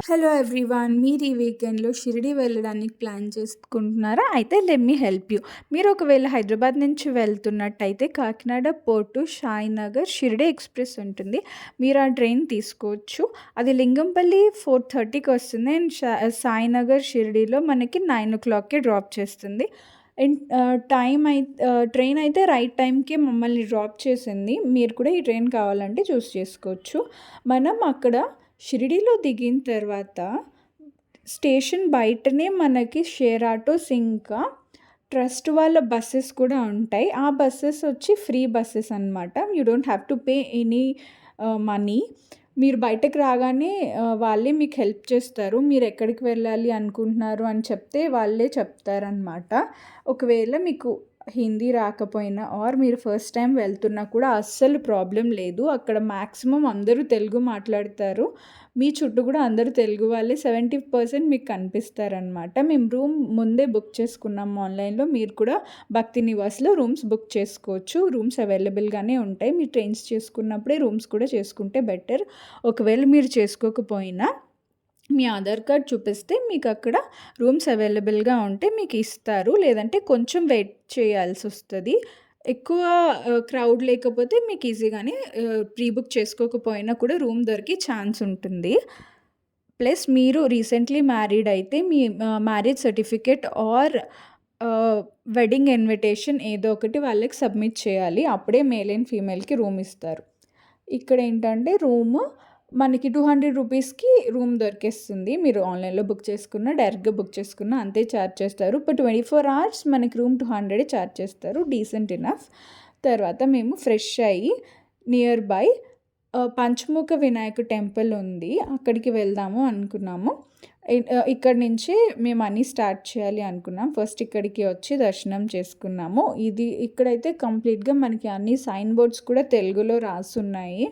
Hello everyone. మీరు ఈ వీకెండ్‌లో షిరిడీ వెళ్ళడానికి ప్లాన్ చేసుకుంటున్నారా? అయితే లెట్ మీ హెల్ప్ యూ. మీరు ఒకవేళ హైదరాబాద్ నుంచి వెళ్తున్నట్టయితే కాకినాడ పోర్టు సాయినగర్ షిరిడీ ఎక్స్‌ప్రెస్ ఉంటుంది. మీరు ఆ ట్రైన్ తీసుకోవచ్చు. అది లింగంపల్లి 4:30కి వస్తుంది. అండ్ సాయినగర్ షిరిడీలో మనకి 9:00కి డ్రాప్ చేస్తుంది. అండ్ ట్రైన్ అయితే రైట్ టైంకే మమ్మల్ని డ్రాప్ చేసింది. మీరు కూడా ఈ ట్రైన్ కావాలంటే చూస్ చేసుకోవచ్చు. మనం అక్కడ షిరిడీలో దిగిన తర్వాత స్టేషన్ బయటనే మనకి షేర్ ఆటోస్ ఇంకా ట్రస్ట్ వాళ్ళ బస్సెస్ కూడా ఉంటాయి. ఆ బస్సెస్ వచ్చి ఫ్రీ బస్సెస్ అనమాట. You don't have to pay any money. మీరు బయటకు రాగానే వాళ్ళే మీకు హెల్ప్ చేస్తారు. మీరు ఎక్కడికి వెళ్ళాలి అనుకుంటున్నారు అని చెప్తే వాళ్ళే చెప్తారనమాట. ఒకవేళ మీకు హిందీ రాకపోయినా ఆర్ మీరు ఫస్ట్ టైం వెళ్తున్నా కూడా అస్సలు ప్రాబ్లం లేదు. అక్కడ మ్యాక్సిమం అందరూ తెలుగు మాట్లాడతారు. మీ చుట్టూ కూడా అందరూ తెలుగు వాళ్ళే 70% మీకు కనిపిస్తారనమాట. మేము రూమ్ ముందే బుక్ చేసుకున్నాము ఆన్లైన్లో. మీరు కూడా భక్తి నివాస్లో రూమ్స్ బుక్ చేసుకోవచ్చు. రూమ్స్ అవైలబుల్గానే ఉంటాయి. మీరు ట్రైన్స్ చేసుకున్నప్పుడే రూమ్స్ కూడా చేసుకుంటే బెటర్. ఒకవేళ మీరు చేసుకోకపోయినా మీ ఆధార్ కార్డ్ చూపిస్తే మీకు అక్కడ రూమ్స్ అవైలబుల్గా ఉంటే మీకు ఇస్తారు. లేదంటే కొంచెం వెయిట్ చేయాల్సి వస్తుంది. ఎక్కువ క్రౌడ్ లేకపోతే మీకు ఈజీగానే ప్రీ బుక్ చేసుకోకపోయినా కూడా రూమ్ దొరికి ఛాన్స్ ఉంటుంది. ప్లస్ మీరు రీసెంట్లీ మ్యారీడ్ అయితే మీ marriage certificate or wedding invitation ఏదో ఒకటి వాళ్ళకి సబ్మిట్ చేయాలి. అప్పుడే మేల్ అండ్ ఫీమేల్కి రూమ్ ఇస్తారు. ఇక్కడ ఏంటంటే రూము మనకి 200 రూపీస్కి రూమ్ దొరికేస్తుంది. మీరు ఆన్లైన్లో బుక్ చేసుకున్న డైరెక్ట్గా బుక్ చేసుకున్న అంతే ఛార్జ్ చేస్తారు. ఇప్పుడు 24 అవర్స్ మనకి రూమ్ 200 ఛార్జ్ చేస్తారు. Decent enough. తర్వాత మేము ఫ్రెష్ అయ్యి near by Panchamukha Vinayaka temple ఉంది, అక్కడికి వెళ్దాము అనుకున్నాము. ఇక్కడ నుంచి మేము అన్నీ స్టార్ట్ చేయాలి అనుకున్నాం. ఫస్ట్ ఇక్కడికి వచ్చి దర్శనం చేసుకున్నాము. ఇక్కడైతే కంప్లీట్గా మనకి అన్ని సైన్ బోర్డ్స్ కూడా తెలుగులో రాసున్నాయి.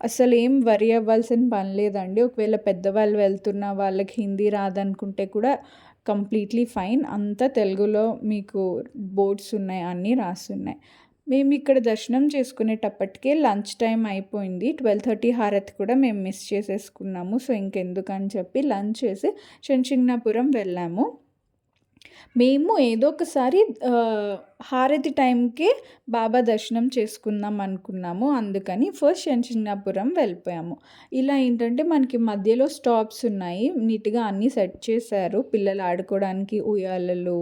అసలు ఏం వరి అవ్వాల్సిన పని లేదండి. ఒకవేళ పెద్దవాళ్ళు వెళ్తున్న వాళ్ళకి హిందీ రాదనుకుంటే కూడా కంప్లీట్లీ ఫైన్. అంతా తెలుగులో మీకు బోర్డ్స్ ఉన్నాయి, అన్నీ రాసున్నాయి. మేము ఇక్కడ దర్శనం చేసుకునేటప్పటికే లంచ్ టైం అయిపోయింది. 12:30 హారతి కూడా మేము మిస్ చేసేసుకున్నాము. సో ఇంకెందుకని చెప్పి లంచ్ చేసి శంషింగ్నాపురం వెళ్ళాము. మేము ఏదో ఒకసారి హారతి టైంకే బాబా దర్శనం చేసుకుందాం అనుకున్నాము. అందుకని ఫస్ట్ శంషింగ్నాపురం వెళ్ళిపోయాము. ఇలా ఏంటంటే మనకి మధ్యలో స్టాప్స్ ఉన్నాయి. నీట్గా అన్నీ సెట్ చేశారు. పిల్లలు ఆడుకోవడానికి ఉయ్యాలలు,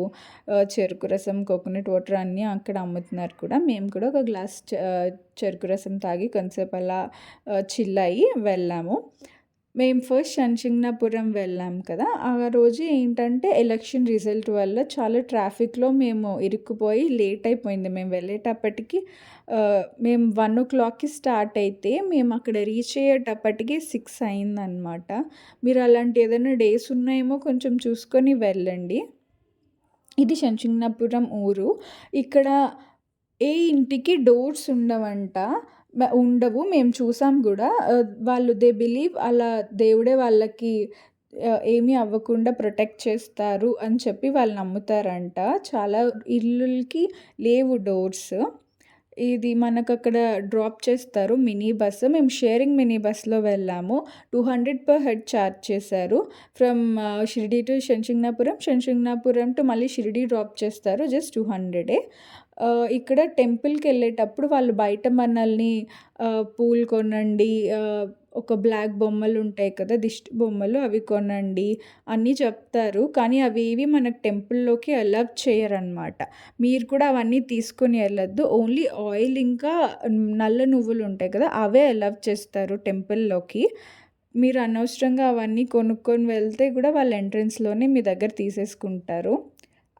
చెరుకు రసం, కోకోనట్ వాటర్ అన్నీ అక్కడ అమ్ముతున్నారు కూడా. మేము కూడా ఒక గ్లాస్ చెరుకు రసం తాగి కొంచెంసేపు అలా చిల్ అయ్యి వెళ్ళాము. మేము ఫస్ట్ శంషింగ్నాపురం వెళ్ళాం కదా. ఆ రోజు ఏంటంటే ఎలక్షన్ రిజల్ట్ వల్ల చాలా ట్రాఫిక్లో మేము ఇరుక్కుపోయి లేట్ అయిపోయింది. మేము వెళ్ళేటప్పటికి మేము 1:00కి స్టార్ట్ అయితే మేము అక్కడ రీచ్ అయ్యేటప్పటికి 6 అయిందనమాట. మీరు అలాంటి ఏదైనా డేస్ ఉన్నాయేమో కొంచెం చూసుకొని వెళ్ళండి. ఇది శంషింగ్నాపురం ఊరు. ఇక్కడ ఏ ఇంటికి డోర్స్ ఉండవు. మేము చూసాం కూడా. వాళ్ళు దే బిలీవ్ అలా దేవుడే వాళ్ళకి ఏమీ అవ్వకుండా ప్రొటెక్ట్ చేస్తారు అని చెప్పి వాళ్ళు నమ్ముతారంట. చాలా ఇళ్ళకి లేవు డోర్స్. ఇది మనకు అక్కడ డ్రాప్ చేస్తారు మినీ బస్సు. మేము షేరింగ్ మినీ బస్లో వెళ్ళాము. 200 పర్ హెడ్ ఛార్జ్ చేశారు. ఫ్రమ్ షిరిడీ టు శంషింగ్నాపురం టు మళ్ళీ షిరిడీ డ్రాప్ చేస్తారు. జస్ట్ 200. ఇక్కడ టెంపుల్కి వెళ్ళేటప్పుడు వాళ్ళు బయట మనల్ని పూలు కొనండి, ఒక బ్లాక్ బొమ్మలు ఉంటాయి కదా, దిష్టి బొమ్మలు, అవి కొనండి అన్నీ చెప్తారు. కానీ అవి ఏవి మనకు టెంపుల్లోకి అలౌ చేయరనమాట. మీరు కూడా అవన్నీ తీసుకొని వెళ్ళొద్దు. ఓన్లీ ఆయిల్ ఇంకా నల్ల నువ్వులు ఉంటాయి కదా, అవే అలౌ చేస్తారు టెంపుల్లోకి. మీరు అనవసరంగా అవన్నీ కొనుక్కొని వెళ్తే కూడా వాళ్ళ ఎంట్రన్స్లోనే మీ దగ్గర తీసేసుకుంటారు.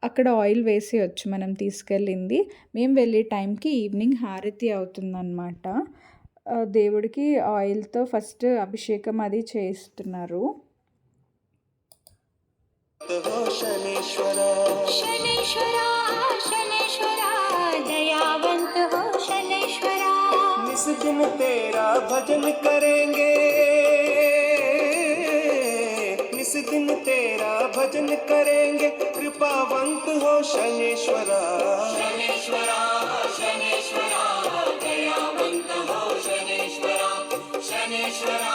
అక్కడ ఆయిల్ వేసేయచ్చు మనం తీసుకెళ్ళింది. మేము వెళ్ళే టైంకి ఈవినింగ్ హారతి అవుతుందన్నమాట. దేవుడికి ఆయిల్తో ఫస్ట్ అభిషేకం అది చేస్తున్నారు. दिन तेरा भजन करेंगे, कृपावंत हो शनेश्वरा। शनेश्वरा शनेश्वरा दयावंत हो शनेश्वरा। शनेश्वरा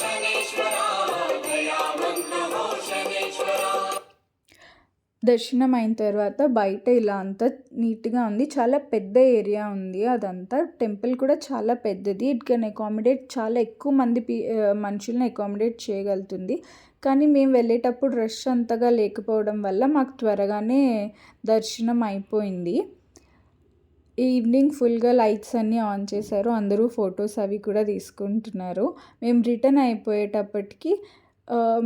शनेश्वरा दयावंत దర్శనం అయిన తర్వాత బయట ఇలా అంతా నీట్‌గా ఉంది. చాలా పెద్ద ఏరియా ఉంది అదంతా. టెంపుల్ కూడా చాలా పెద్దది. ఇట్ కెన్ అకామిడేట్ చాలా ఎక్కువ మంది మనుషుల్ని అకామిడేట్ చేయగలుగుతుంది. కానీ మేము వెళ్ళేటప్పుడు రష్ అంతగా లేకపోవడం వల్ల మాకు త్వరగానే దర్శనం అయిపోయింది. ఈవినింగ్ ఫుల్‌గా లైట్స్ అన్నీ ఆన్ చేశారు. అందరూ ఫోటోస్ అవి కూడా తీసుకుంటున్నారు. మేము రిటర్న్ అయిపోయేటప్పటికి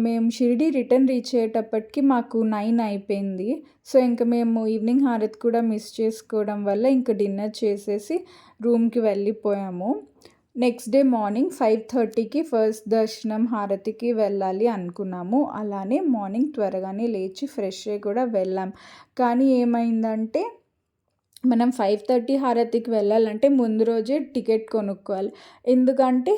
మేము షిరిడీ రిటర్న్ రీచ్ అయ్యేటప్పటికి మాకు 9 అయిపోయింది. సో, ఇంక మేము ఈవినింగ్ హారతి కూడా మిస్ చేసుకోవడం వల్ల ఇంక డిన్నర్ చేసేసి రూమ్‌కి వెళ్ళిపోయాము. నెక్స్ట్ డే మార్నింగ్ 5:30కి ఫస్ట్ దర్శనం హారతికి వెళ్ళాలి అనుకున్నాము. అలానే మార్నింగ్ త్వరగానే లేచి ఫ్రెష్ అయ్యి కూడా వెళ్ళాం. కానీ ఏమైందంటే మనం 5:30 హారతికి వెళ్ళాలంటే ముందు రోజే టికెట్ కొనుక్కోవాలి. ఎందుకంటే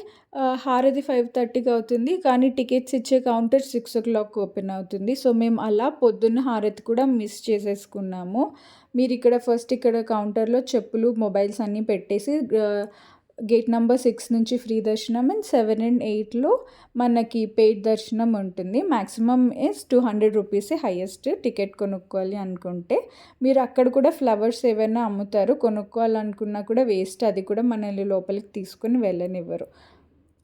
హారతి 5:30కి అవుతుంది. కానీ టికెట్స్ ఇచ్చే కౌంటర్ 6:00 ఓపెన్ అవుతుంది. సో, మేము అలా పొద్దున్న హారతి కూడా మిస్ చేసేసుకున్నాము. మీరు ఇక్కడ కౌంటర్‌లో చెప్పులు, మొబైల్స్ అన్నీ పెట్టేసి గేట్ నంబర్ 6 నుంచి ఫ్రీ దర్శనం అండ్ 7 అండ్ 8లో మనకి పెయిడ్ దర్శనం ఉంటుంది. మ్యాక్సిమమ్ ఈస్ 200 రూపీసే హైయెస్ట్ టికెట్ కొనుక్కోవాలి అనుకుంటే. మీరు అక్కడ కూడా ఫ్లవర్స్ ఏవైనా అమ్ముతారు. కొనుక్కోవాలనుకున్నా కూడా వేస్ట్. అది కూడా మనల్ని లోపలికి తీసుకొని వెళ్ళనివ్వరు.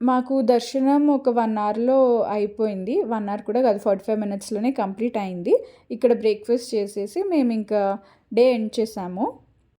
మాకు దర్శనం ఒక 1 అవర్‌లో అయిపోయింది. 1 అవర్ కూడా కాదు, 45 మినిట్స్‌లోనే కంప్లీట్ అయింది. ఇక్కడ బ్రేక్‌ఫాస్ట్ చేసేసి మేము ఇంకా డే ఎండ్ చేసాము.